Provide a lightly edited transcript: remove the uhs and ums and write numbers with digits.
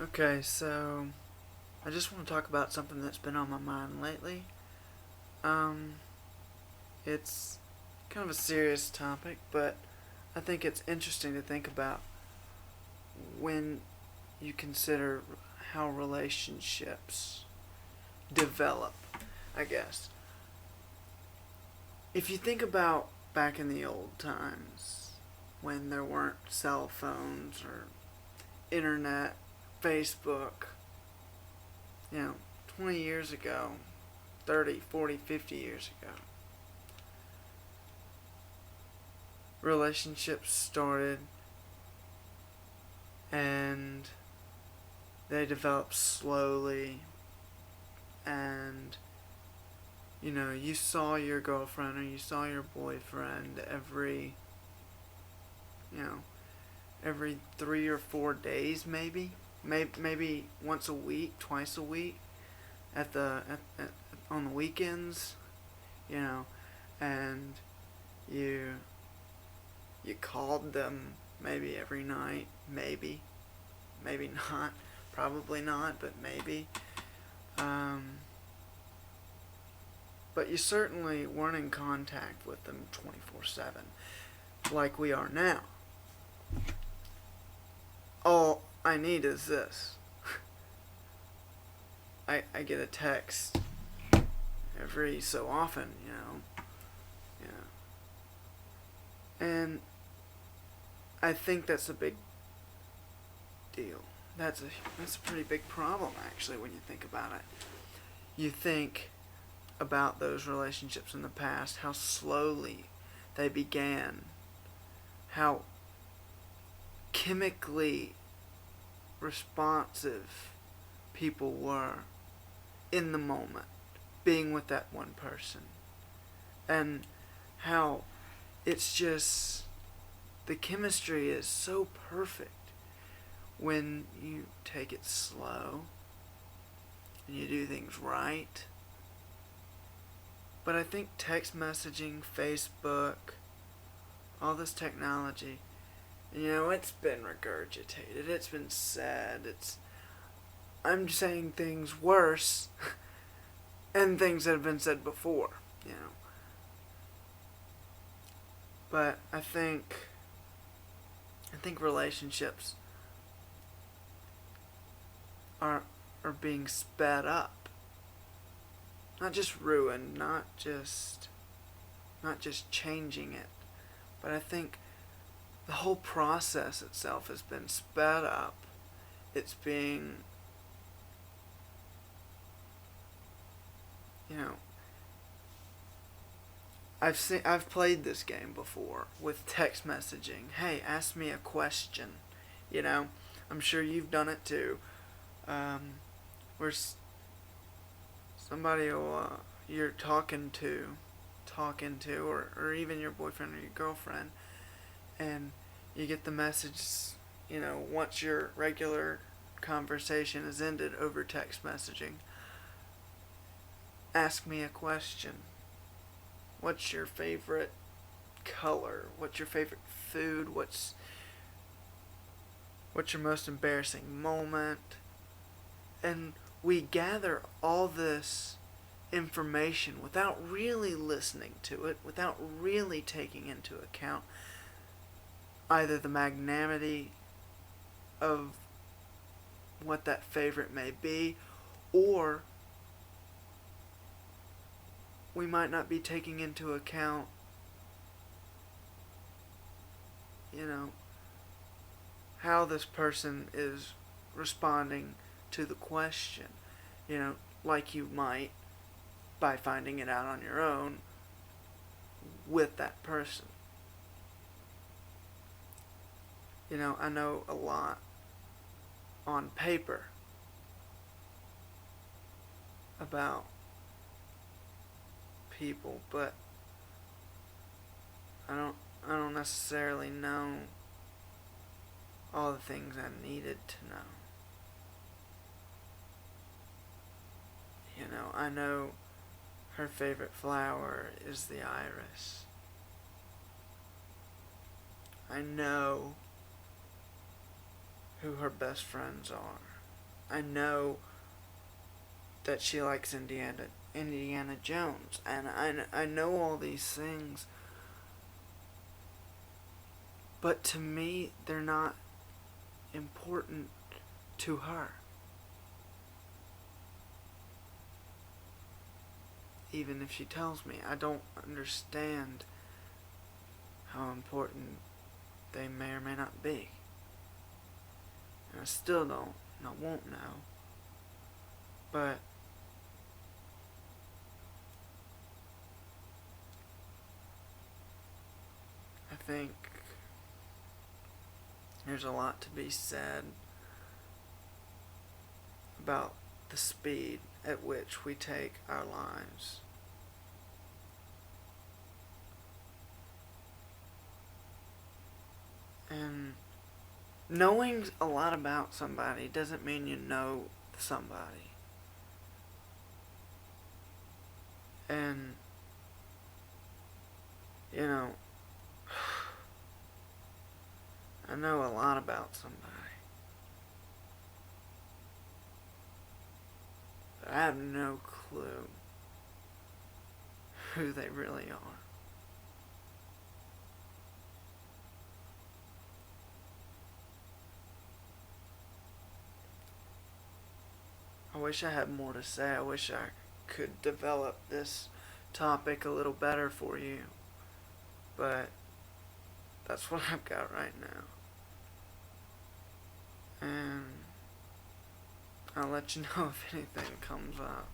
Okay, so I just want to talk about something that's been on my mind lately. Um, it's kind of a serious topic, but I think it's interesting to think about when you consider how relationships develop, I guess. If you think about back in the old times when there weren't cell phones or internet, Facebook, 20 years ago, 30, 40, 50 years ago, relationships started and they developed slowly, and you saw your girlfriend or you saw your boyfriend you know every 3 or 4 days, maybe once a week, twice a week, at on the weekends, you know and you you called them maybe every night, maybe not, probably not, but maybe. um, but you certainly weren't in contact with them 24/7 like we are now. All I need is this. I get a text every so often, and I think that's a big deal. That's a pretty big problem, actually, when you think about it. You think about those relationships in the past, how slowly they began, how chemically responsive people were in the moment, being with that one person, and how it's just the chemistry is so perfect when you take it slow and you do things right. But I think text messaging, Facebook, all this technology, it's been regurgitated, it's been said, I'm saying things worse and things that have been said before, But I think relationships are being sped up, not just ruined, not just changing it, but I think the whole process itself has been sped up. It's being, you know, I've played this game before with text messaging. Hey, ask me a question. I'm sure you've done it too. Where somebody you're talking to, or even your boyfriend or your girlfriend, and you get the message, once your regular conversation is ended over text messaging. Ask me a question. What's your favorite color? What's your favorite food? What's your most embarrassing moment? And we gather all this information without really listening to it, without really taking into account either the magnanimity of what that favorite may be, or we might not be taking into account, how this person is responding to the question, like you might by finding it out on your own with that person. I know a lot on paper about people, but I don't necessarily know all the things I needed to know. I know her favorite flower is the iris. I know who her best friends are. I know that she likes Indiana Jones, and I know all these things, but to me they're not important to her. Even if she tells me, I don't understand how important they may or may not be. And I still don't, and I won't know. But I think there's a lot to be said about the speed at which we take our lives. And knowing a lot about somebody doesn't mean you know somebody. And, you know, I know a lot about somebody, but I have no clue who they really are. I wish I had more to say. I wish I could develop this topic a little better for you, but that's what I've got right now. And I'll let you know if anything comes up.